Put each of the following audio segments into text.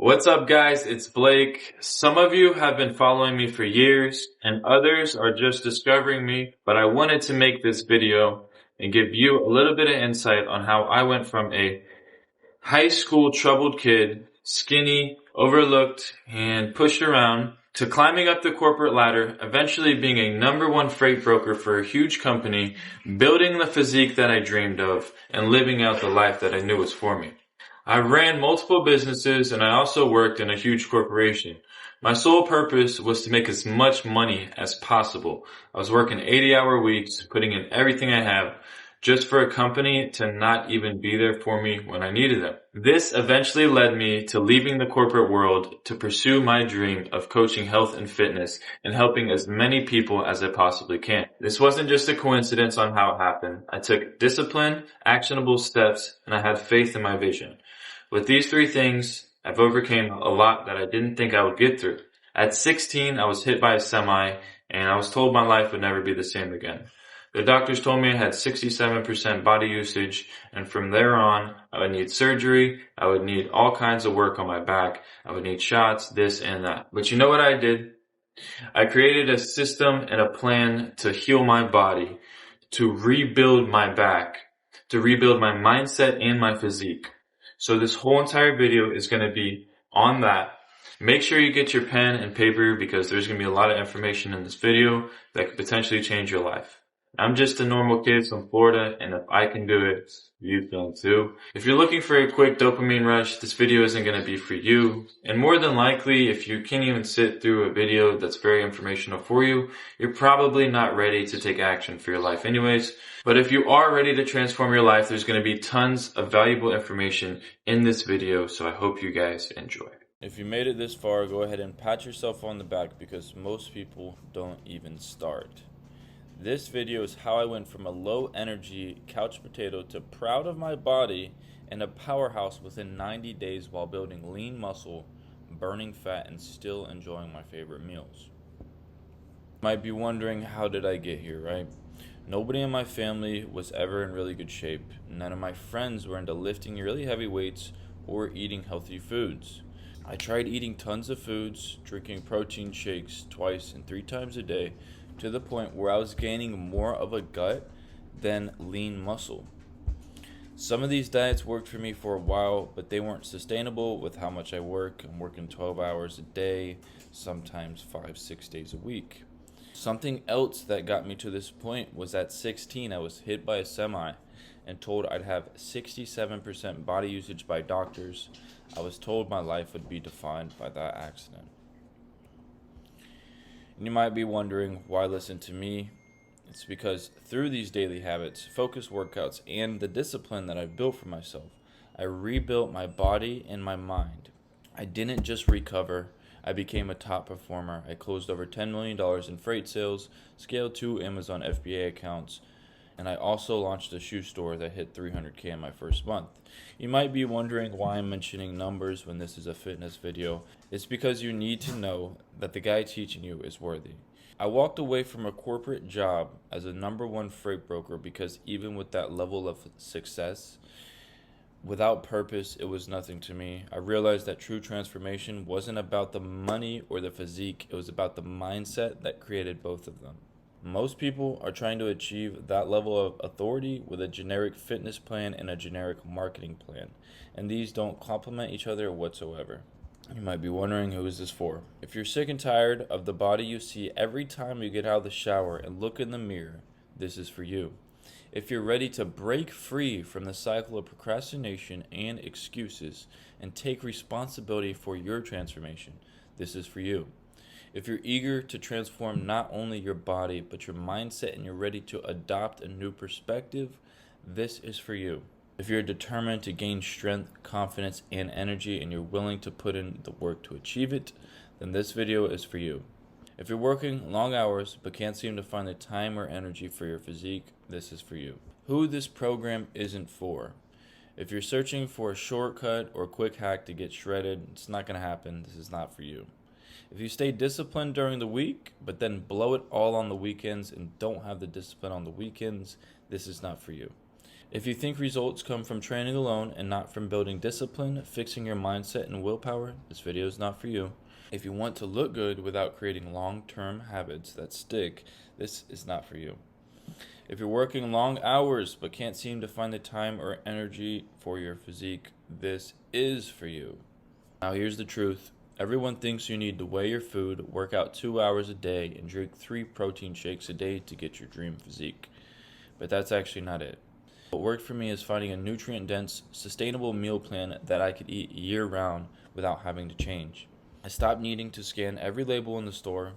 What's up, guys? It's Blake. Some of you have been following me for years and others are just discovering me, but I wanted to make this video and give you a little bit of insight on how I went from a high school troubled kid, skinny, overlooked, and pushed around, to climbing up the corporate ladder, eventually being a #1 freight broker for a huge company, building the physique that I dreamed of, and living out the life that I knew was for me. I ran multiple businesses and I also worked in a huge corporation. My sole purpose was to make as much money as possible. I was working 80-hour weeks, putting in everything I have, just for a company to not even be there for me when I needed them. This eventually led me to leaving the corporate world to pursue my dream of coaching health and fitness and helping as many people as I possibly can. This wasn't just a coincidence on how it happened. I took discipline, actionable steps, and I had faith in my vision. With these three things, I've overcame a lot that I didn't think I would get through. At 16, I was hit by a semi, and I was told my life would never be the same again. The doctors told me I had 67% body usage, and from there on, I would need surgery, I would need all kinds of work on my back, I would need shots, this and that. But you know what I did? I created a system and a plan to heal my body, to rebuild my back, to rebuild my mindset and my physique. So this whole entire video is going to be on that. Make sure you get your pen and paper because there's going to be a lot of information in this video that could potentially change your life. I'm just a normal kid from Florida, and if I can do it, you can too. If you're looking for a quick dopamine rush, this video isn't going to be for you. And more than likely, if you can't even sit through a video that's very informational for you, you're probably not ready to take action for your life anyways. But if you are ready to transform your life, there's going to be tons of valuable information in this video, so I hope you guys enjoy. If you made it this far, go ahead and pat yourself on the back because most people don't even start. This video is how I went from a low energy couch potato to proud of my body and a powerhouse within 90 days while building lean muscle, burning fat, and still enjoying my favorite meals. You might be wondering, how did I get here, right? Nobody in my family was ever in really good shape. None of my friends were into lifting really heavy weights or eating healthy foods. I tried eating tons of foods, drinking protein shakes twice and 3 times a day, to the point where I was gaining more of a gut than lean muscle. Some of these diets worked for me for a while, but they weren't sustainable with how much I work. I'm working 12 hours a day, sometimes 5-6 days a week. Something else that got me to this point was at 16, I was hit by a semi and told I'd have 67% body usage by doctors. I was told my life would be defined by that accident. And you might be wondering why listen to me. It's because through these daily habits, focused workouts, and the discipline that I've built for myself, I rebuilt my body and my mind. I didn't just recover, I became a top performer. I closed over $10 million in freight sales, scaled 2 Amazon FBA accounts, and I also launched a shoe store that hit 300K in my first month. You might be wondering why I'm mentioning numbers when this is a fitness video. It's because you need to know that the guy teaching you is worthy. I walked away from a corporate job as a #1 freight broker because even with that level of success, without purpose, it was nothing to me. I realized that true transformation wasn't about the money or the physique. It was about the mindset that created both of them. Most people are trying to achieve that level of authority with a generic fitness plan and a generic marketing plan, and these don't complement each other whatsoever. You might be wondering, who is this for? If you're sick and tired of the body you see every time you get out of the shower and look in the mirror, this is for you. If you're ready to break free from the cycle of procrastination and excuses and take responsibility for your transformation, this is for you. If you're eager to transform not only your body, but your mindset, and you're ready to adopt a new perspective, this is for you. If you're determined to gain strength, confidence, and energy, and you're willing to put in the work to achieve it, then this video is for you. If you're working long hours, but can't seem to find the time or energy for your physique, this is for you. Who this program isn't for. If you're searching for a shortcut or quick hack to get shredded, it's not going to happen. This is not for you. If you stay disciplined during the week, but then blow it all on the weekends and don't have the discipline on the weekends, this is not for you. If you think results come from training alone and not from building discipline, fixing your mindset, and willpower, this video is not for you. If you want to look good without creating long-term habits that stick, this is not for you. If you're working long hours but can't seem to find the time or energy for your physique, this is for you. Now here's the truth. Everyone thinks you need to weigh your food, work out 2 hours a day, and drink 3 protein shakes a day to get your dream physique. But that's actually not it. What worked for me is finding a nutrient-dense, sustainable meal plan that I could eat year-round without having to change. I stopped needing to scan every label in the store.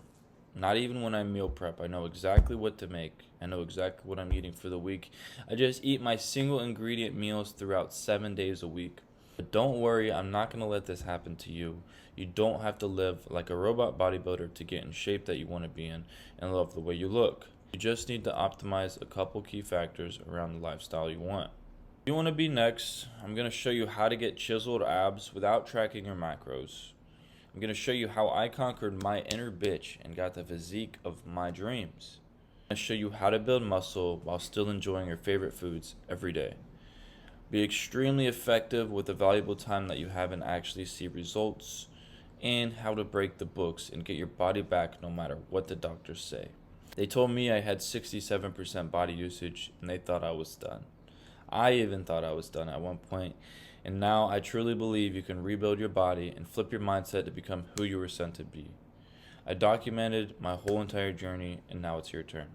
Not even when I meal prep. I know exactly what to make. I know exactly what I'm eating for the week. I just eat my single ingredient meals throughout 7 days a week. But don't worry, I'm not going to let this happen to you. You don't have to live like a robot bodybuilder to get in shape that you want to be in and love the way you look. You just need to optimize a couple key factors around the lifestyle you want. If you want to be next, I'm going to show you how to get chiseled abs without tracking your macros. I'm going to show you how I conquered my inner bitch and got the physique of my dreams. I'm going to show you how to build muscle while still enjoying your favorite foods every day. Be extremely effective with the valuable time that you have and actually see results, and how to break the books and get your body back no matter what the doctors say. They told me I had 67% body usage and they thought I was done. I even thought I was done at one point, and now I truly believe you can rebuild your body and flip your mindset to become who you were sent to be. I documented my whole entire journey, and now it's your turn.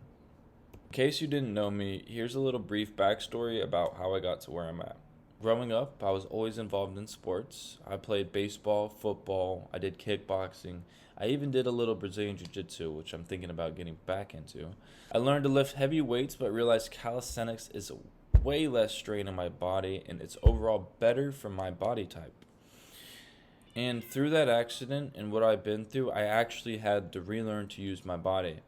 In case you didn't know me, here's a little brief backstory about how I got to where I'm at. Growing up, I was always involved in sports. I played baseball, football, I did kickboxing. I even did a little Brazilian Jiu-Jitsu, which I'm thinking about getting back into. I learned to lift heavy weights, but realized calisthenics is way less strain on my body, and it's overall better for my body type. And through that accident and what I've been through, I actually had to relearn to use my body.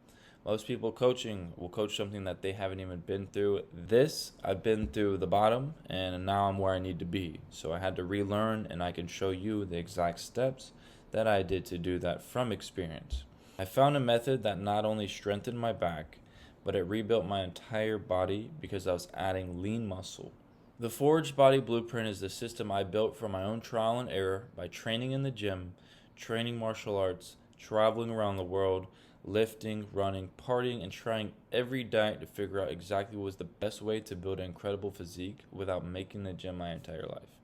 Most people coaching will coach something that they haven't even been through. This, I've been through the bottom, and now I'm where I need to be. So I had to relearn, and I can show you the exact steps that I did to do that from experience. I found a method that not only strengthened my back, but it rebuilt my entire body because I was adding lean muscle. The Forged Body Blueprint is the system I built from my own trial and error by training in the gym, training martial arts, traveling around the world, lifting, running, partying, and trying every diet to figure out exactly what was the best way to build an incredible physique without making the gym my entire life.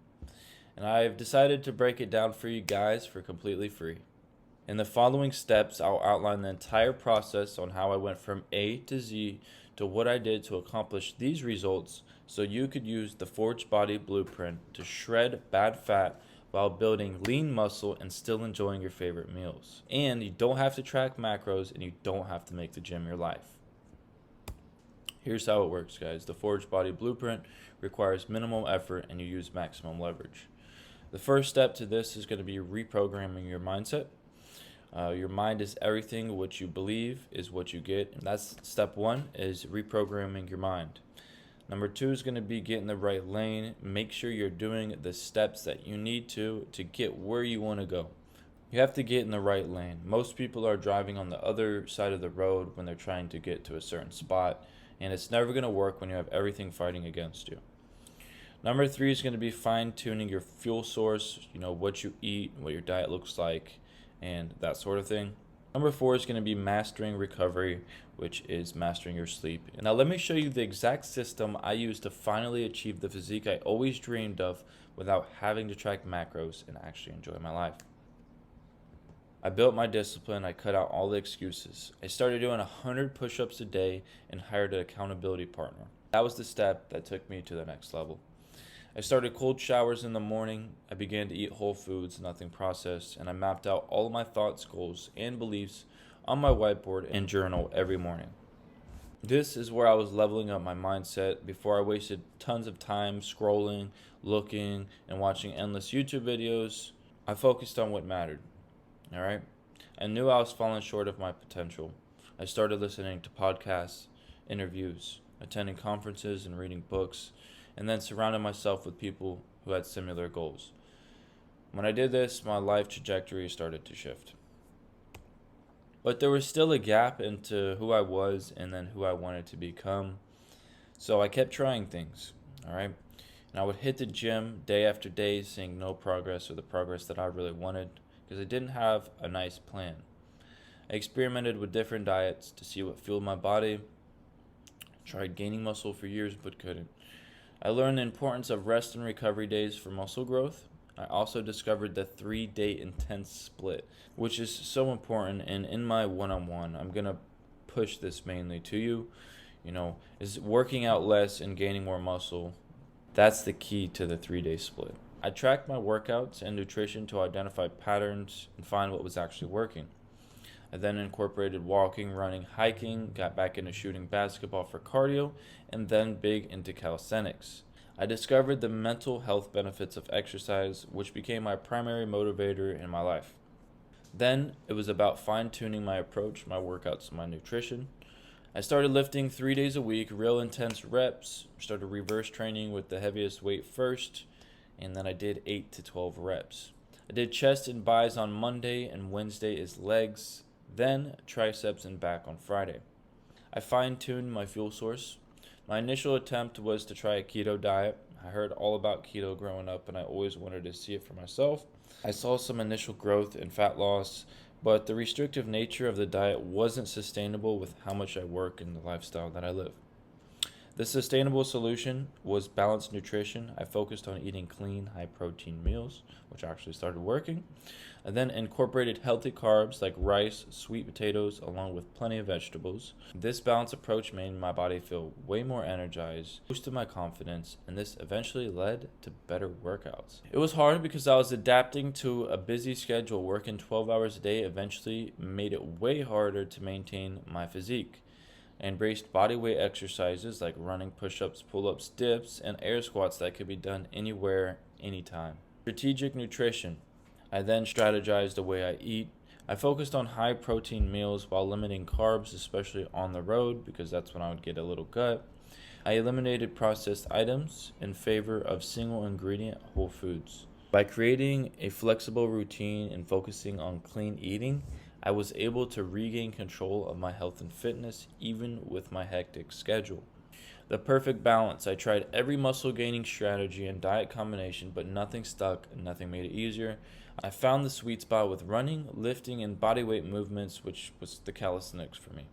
And I've decided to break it down for you guys for completely free. In the following steps, I'll outline the entire process on how I went from A to Z to what I did to accomplish these results so you could use the Forged Body Blueprint to shred bad fat while building lean muscle and still enjoying your favorite meals. And you don't have to track macros, and you don't have to make the gym your life. Here's how it works, guys. The Forged Body Blueprint requires minimal effort and you use maximum leverage. The first step to this is going to be reprogramming your mindset. Your mind is everything. What you believe is what you get. And that's step one, is reprogramming your mind. Number two is going to be get in the right lane. Make sure you're doing the steps that you need to get where you want to go. You have to get in the right lane. Most people are driving on the other side of the road when they're trying to get to a certain spot, and it's never going to work when you have everything fighting against you. Number three is going to be fine-tuning your fuel source, what you eat, what your diet looks like, and that sort of thing. Number four is going to be mastering recovery, which is mastering your sleep. Now let me show you the exact system I used to finally achieve the physique I always dreamed of without having to track macros and actually enjoy my life. I built my discipline. I cut out all the excuses. I started doing 100 push-ups a day and hired an accountability partner. That was the step that took me to the next level. I started cold showers in the morning. I began to eat whole foods, nothing processed, and I mapped out all of my thoughts, goals, and beliefs on my whiteboard and journal every morning. This is where I was leveling up my mindset before I wasted tons of time scrolling, looking, and watching endless YouTube videos. I focused on what mattered. Alright? I knew I was falling short of my potential. I started listening to podcasts, interviews, attending conferences, and reading books, and then surrounded myself with people who had similar goals. When I did this, my life trajectory started to shift. But there was still a gap into who I was and then who I wanted to become. So I kept trying things. All right. And I would hit the gym day after day, seeing no progress or the progress that I really wanted because I didn't have a nice plan. I experimented with different diets to see what fueled my body. Tried gaining muscle for years but couldn't. I learned the importance of rest and recovery days for muscle growth. I also discovered the 3-day intense split, which is so important. And in my one-on-one, I'm going to push this mainly to you. Is working out less and gaining more muscle. That's the key to the 3-day split. I tracked my workouts and nutrition to identify patterns and find what was actually working. I then incorporated walking, running, hiking, got back into shooting basketball for cardio, and then big into calisthenics. I discovered the mental health benefits of exercise, which became my primary motivator in my life. Then it was about fine-tuning my approach, my workouts, my nutrition. I started lifting 3 days a week, real intense reps, started reverse training with the heaviest weight first, and then I did 8 to 12 reps. I did chest and buys on Monday, and Wednesday is legs, then triceps and back on Friday. I fine-tuned my fuel source. My initial attempt was to try a keto diet. I heard all about keto growing up and I always wanted to see it for myself. I saw some initial growth and fat loss, but the restrictive nature of the diet wasn't sustainable with how much I work and the lifestyle that I live. The sustainable solution was balanced nutrition. I focused on eating clean, high-protein meals, which actually started working. I then incorporated healthy carbs like rice, sweet potatoes, along with plenty of vegetables. This balanced approach made my body feel way more energized, boosted my confidence, and this eventually led to better workouts. It was hard because I was adapting to a busy schedule. Working 12 hours a day eventually made it way harder to maintain my physique. I embraced bodyweight exercises like running, push-ups, pull-ups, dips, and air squats that could be done anywhere, anytime. Strategic nutrition. I then strategized the way I eat. I focused on high-protein meals while limiting carbs, especially on the road, because that's when I would get a little gut. I eliminated processed items in favor of single-ingredient whole foods. By creating a flexible routine and focusing on clean eating, I was able to regain control of my health and fitness even with my hectic schedule. The perfect balance. I tried every muscle gaining strategy and diet combination, but nothing stuck and nothing made it easier. I found the sweet spot with running, lifting, and bodyweight movements, which was the calisthenics for me.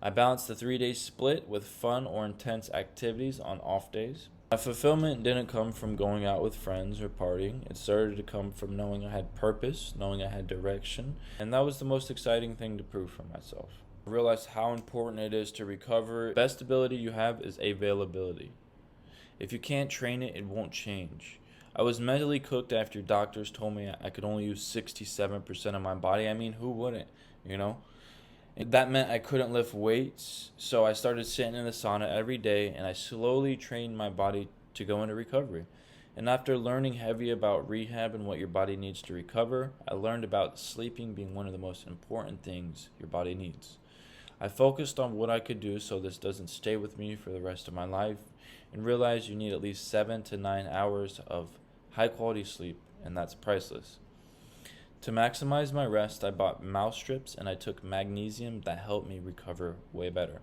I balanced the 3-day split with fun or intense activities on off days. My fulfillment didn't come from going out with friends or partying. It started to come from knowing I had purpose, knowing I had direction, and that was the most exciting thing to prove for myself. I realized how important it is to recover. The best ability you have is availability. If you can't train it, it won't change. I was mentally cooked after doctors told me I could only use 67% of my body. I mean, who wouldn't, That meant I couldn't lift weights, so I started sitting in the sauna every day, and I slowly trained my body to go into recovery. And after learning heavy about rehab and what your body needs to recover, I learned about sleeping being one of the most important things your body needs. I focused on what I could do so this doesn't stay with me for the rest of my life, and realized you need at least 7 to 9 hours of high-quality sleep, and that's priceless. To maximize my rest, I bought mouse strips and I took magnesium that helped me recover way better.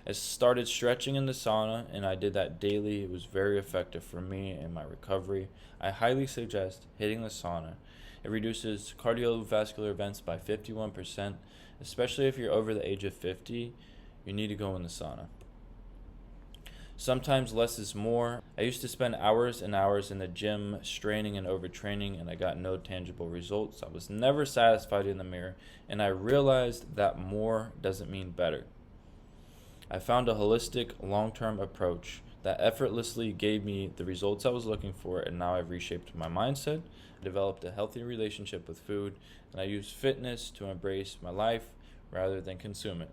I started stretching in the sauna and I did that daily. It was very effective for me and my recovery. I highly suggest hitting the sauna. It reduces cardiovascular events by 51%, especially if you're over the age of 50. You need to go in the sauna. Sometimes less is more. I used to spend hours and hours in the gym straining and overtraining, and I got no tangible results. I was never satisfied in the mirror, and I realized that more doesn't mean better. I found a holistic, long-term approach that effortlessly gave me the results I was looking for, and now I've reshaped my mindset, developed a healthy relationship with food, and I use fitness to embrace my life rather than consume it.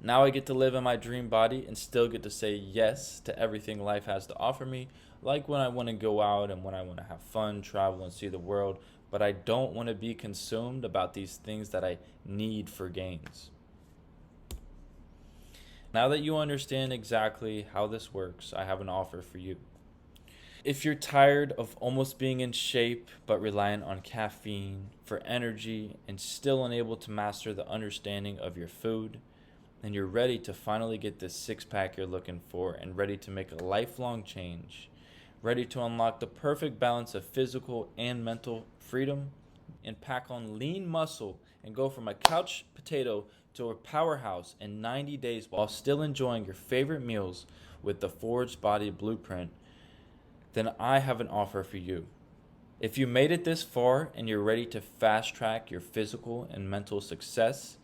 Now I get to live in my dream body and still get to say yes to everything life has to offer me, like when I want to go out and when I want to have fun, travel, and see the world, but I don't want to be consumed about these things that I need for gains. Now that you understand exactly how this works, I have an offer for you. If you're tired of almost being in shape but reliant on caffeine for energy and still unable to master the understanding of your food, and you're ready to finally get this six-pack you're looking for and ready to make a lifelong change, ready to unlock the perfect balance of physical and mental freedom, and pack on lean muscle and go from a couch potato to a powerhouse in 90 days while still enjoying your favorite meals with the Forged Body Blueprint, then I have an offer for you. If you made it this far and you're ready to fast track your physical and mental success,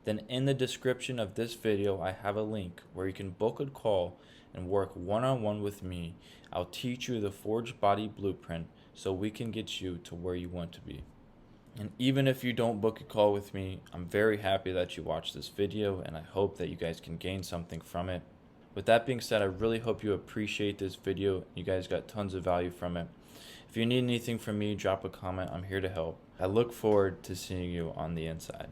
then in the description of this video I have a link where you can book a call and work one-on-one with me. I'll teach you the Forged Body Blueprint so we can get you to where you want to be. And even if you don't book a call with me, I'm very happy that you watched this video, and I hope that you guys can gain something from it. With that being said, I really hope you appreciate this video. You guys got tons of value from it. If you need anything from me, drop a comment. I'm here to help. I look forward to seeing you on the inside.